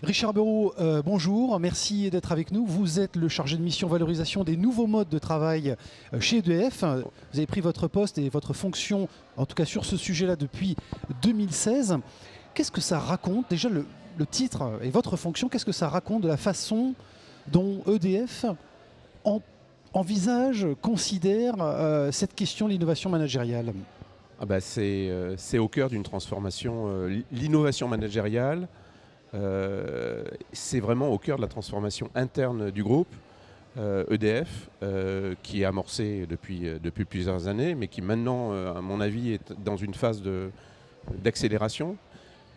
Richard Bureau, bonjour, merci d'être avec nous. Vous êtes le chargé de mission valorisation des nouveaux modes de travail chez EDF. Vous avez pris votre poste et votre fonction, en tout cas sur ce sujet-là, depuis 2016. Qu'est-ce que ça raconte, déjà le titre et votre fonction, qu'est-ce que ça raconte de la façon dont EDF envisage, considère cette question de l'innovation managériale? C'est au cœur d'une transformation. L'innovation managériale, c'est vraiment au cœur de la transformation interne du groupe EDF, qui est amorcée depuis plusieurs années, mais qui maintenant, à mon avis, est dans une phase d'accélération.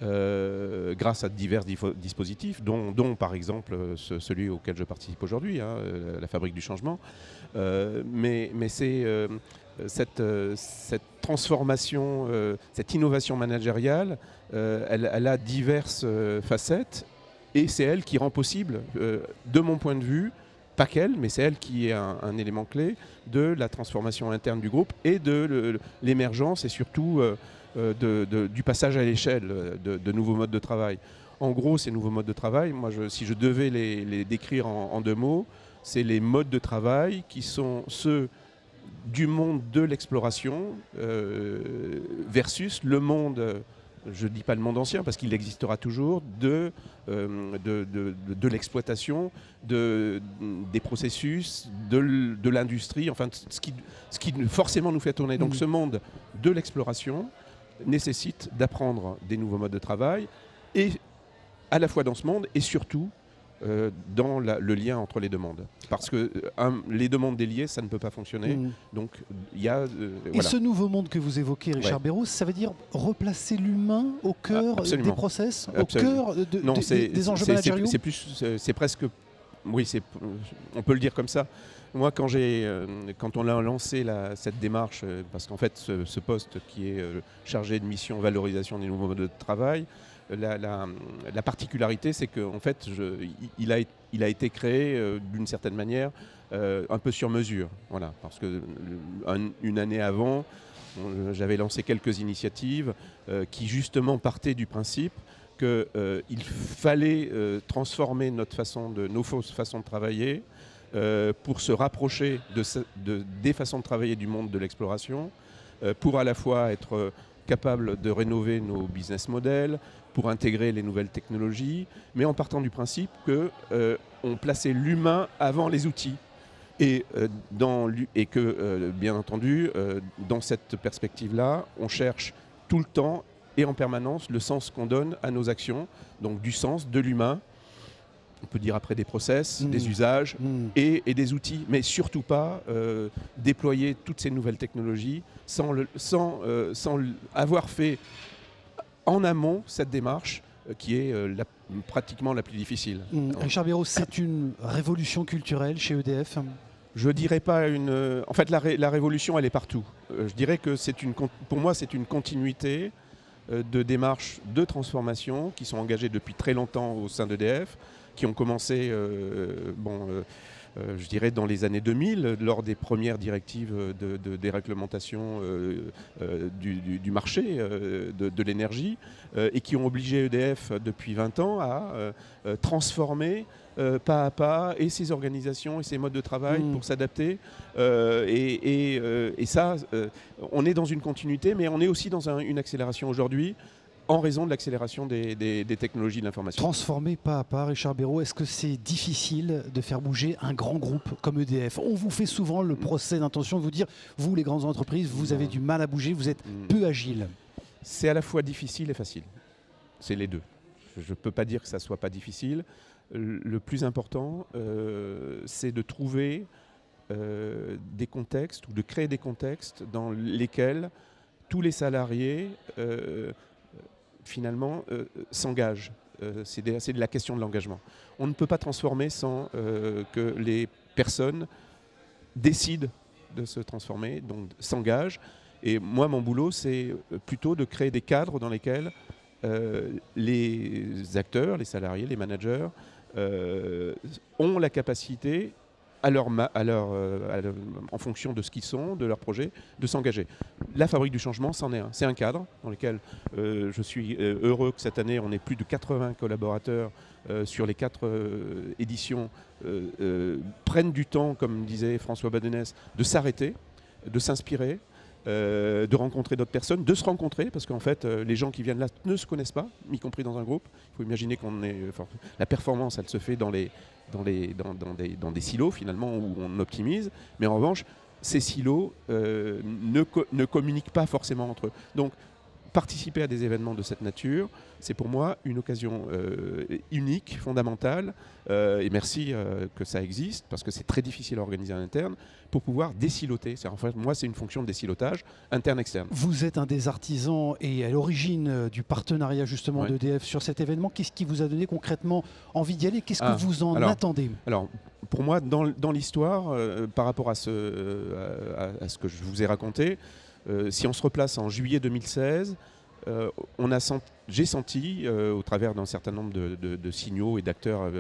Grâce à divers dispositifs, dont par exemple celui auquel je participe aujourd'hui, la Fabrique du Changement. Mais c'est cette transformation, cette innovation managériale, elle a diverses facettes, et c'est elle qui rend possible, de mon point de vue, pas qu'elle, mais c'est elle qui est un élément clé de la transformation interne du groupe et de l'émergence et surtout du passage à l'échelle de nouveaux modes de travail. En gros, ces nouveaux modes de travail, si je devais les décrire en deux mots, c'est les modes de travail qui sont ceux du monde de l'exploration versus le monde, je ne dis pas le monde ancien parce qu'il existera toujours, de l'exploitation, des processus, de l'industrie, enfin ce qui forcément nous fait tourner. Donc ce monde de l'exploration nécessite d'apprendre des nouveaux modes de travail, et à la fois dans ce monde et surtout dans le lien entre les deux mondes. Parce que les deux mondes déliés, ça ne peut pas fonctionner. Donc il y a... Et ce nouveau monde que vous évoquez, Richard Bureau, ça veut dire replacer l'humain au cœur des process, au cœur des enjeux managériaux? C'est presque... Oui, on peut le dire comme ça. Moi, quand on a lancé cette démarche, parce qu'en fait, ce poste qui est chargé de mission valorisation des nouveaux modes de travail, la particularité, c'est qu'en fait, il a été créé d'une certaine manière un peu sur mesure. Voilà, parce que une année avant, j'avais lancé quelques initiatives qui justement partaient du principe qu'il fallait transformer nos fausses façons de travailler pour se rapprocher des façons de travailler du monde de l'exploration, pour à la fois être capable de rénover nos business models, pour intégrer les nouvelles technologies, mais en partant du principe qu'on plaçait l'humain avant les outils. Et que, bien entendu, dans cette perspective-là, on cherche tout le temps et en permanence le sens qu'on donne à nos actions, donc du sens de l'humain. On peut dire après des process, des usages et des outils, mais surtout pas déployer toutes ces nouvelles technologies sans avoir fait en amont cette démarche qui est pratiquement la plus difficile. Richard Bureau, c'est une révolution culturelle chez EDF? Je dirais pas une... En fait, la révolution, elle est partout. Je dirais que pour moi, c'est une continuité de démarches de transformation qui sont engagées depuis très longtemps au sein d'EDF, qui ont commencé, je dirais, dans les années 2000, lors des premières directives de déréglementation du marché de l'énergie, et qui ont obligé EDF depuis 20 ans à transformer pas à pas et ses organisations et ses modes de travail pour s'adapter. Et ça, on est dans une continuité, mais on est aussi dans une accélération aujourd'hui, en raison de l'accélération des technologies de l'information. Transformer pas à pas, Richard Bureau, est-ce que c'est difficile de faire bouger un grand groupe comme EDF? On vous fait souvent le procès d'intention de vous dire, vous les grandes entreprises, vous avez du mal à bouger, vous êtes peu agile. C'est à la fois difficile et facile. C'est les deux. Je ne peux pas dire que ça ne soit pas difficile. Le plus important, c'est de trouver des contextes ou de créer des contextes dans lesquels tous les salariés finalement s'engagent. C'est de la question de l'engagement. On ne peut pas transformer sans que les personnes décident de se transformer, donc s'engagent. Et moi, mon boulot, c'est plutôt de créer des cadres dans lesquels les acteurs, les salariés, les managers ont la capacité en fonction de ce qu'ils sont, de leur projet, de s'engager. La Fabrique du Changement, c'en est un. C'est un cadre dans lequel je suis heureux que cette année, on ait plus de 80 collaborateurs sur les 4 éditions, prennent du temps, comme disait François Badenès, de s'arrêter, de s'inspirer, de rencontrer d'autres personnes, de se rencontrer, parce qu'en fait, les gens qui viennent là ne se connaissent pas, y compris dans un groupe. Il faut imaginer la performance, elle se fait dans des silos, finalement, où on optimise. Mais en revanche, ces silos ne communiquent pas forcément entre eux. Donc, participer à des événements de cette nature, c'est pour moi une occasion unique, fondamentale, et merci que ça existe, parce que c'est très difficile à organiser en interne, pour pouvoir désiloter. En fait, moi, c'est une fonction de désilotage interne-externe. Vous êtes un des artisans et à l'origine du partenariat justement d'EDF sur cet événement. Qu'est-ce qui vous a donné concrètement envie d'y aller? Qu'est-ce que vous en attendez? Alors, pour moi, dans l'histoire, par rapport à ce que je vous ai raconté, si on se replace en juillet 2016, j'ai senti, au travers d'un certain nombre de signaux et d'acteurs,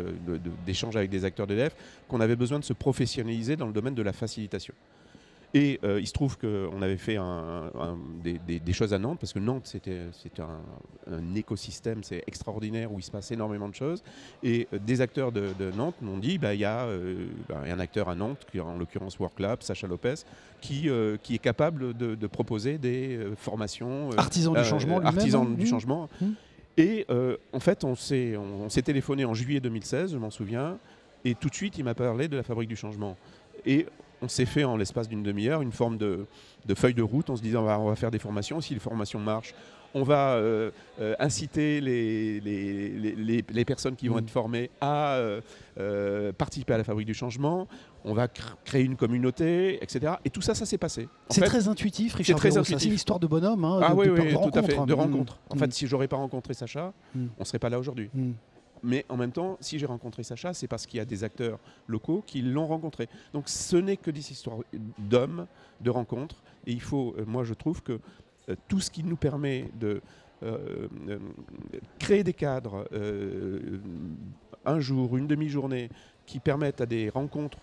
d'échanges avec des acteurs d'EDF, qu'on avait besoin de se professionnaliser dans le domaine de la facilitation. Et il se trouve qu'on avait fait des choses à Nantes, parce que Nantes, c'était un écosystème, c'est extraordinaire, où il se passe énormément de choses. Et des acteurs de Nantes m'ont dit, il y a un acteur à Nantes, qui en l'occurrence Worklab, Sacha Lopez, qui est capable de proposer des formations. Artisan du changement lui-même. Artisan du changement. Et en fait, on s'est téléphoné en juillet 2016, je m'en souviens, et tout de suite, il m'a parlé de la Fabrique du Changement. Et on s'est fait en l'espace d'une demi-heure une forme de feuille de route en se disant on va faire des formations. Si les formations marchent, on va inciter les personnes qui vont être formées à participer à la Fabrique du Changement. On va créer une communauté, etc. Et tout ça, ça s'est passé. C'est très intuitif, Richard Béraud. C'est une histoire de bonhomme, tout à fait, de rencontre. En fait, si je n'aurais pas rencontré Sacha, on ne serait pas là aujourd'hui. Mais en même temps, si j'ai rencontré Sacha, c'est parce qu'il y a des acteurs locaux qui l'ont rencontré. Donc ce n'est que des histoires d'hommes, de rencontres. Et il faut, moi je trouve que tout ce qui nous permet de créer des cadres, un jour, une demi-journée, qui permettent à des rencontres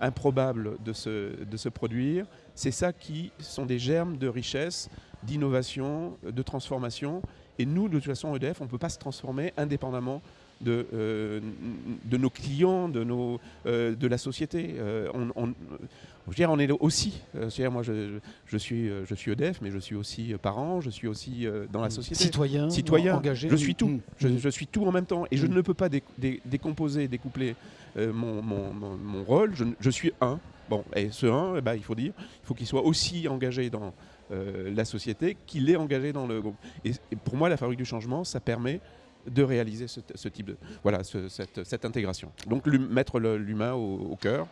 improbables de se produire, c'est ça qui sont des germes de richesse, d'innovation, de transformation. Et nous, de toute façon, EDF, on ne peut pas se transformer indépendamment de nos clients, de la société. On est aussi. Moi, je suis EDF, mais je suis aussi parent, je suis aussi dans la société. Citoyen, engagé. Je suis tout. Je suis tout en même temps. Et je ne peux pas décomposer, découpler mon rôle. Je suis un. Bon, et ce un, il faut qu'il soit aussi engagé dans la société qu'il est engagé dans le groupe. Et pour moi, la Fabrique du Changement, ça permet de réaliser ce type de... Voilà, cette intégration. Donc mettre l'humain au cœur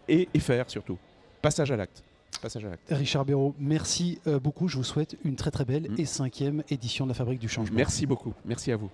et faire surtout. Passage à l'acte. Richard Béraud, merci beaucoup. Je vous souhaite une très très belle et 5e édition de la Fabrique du Changement. Merci beaucoup. Merci à vous.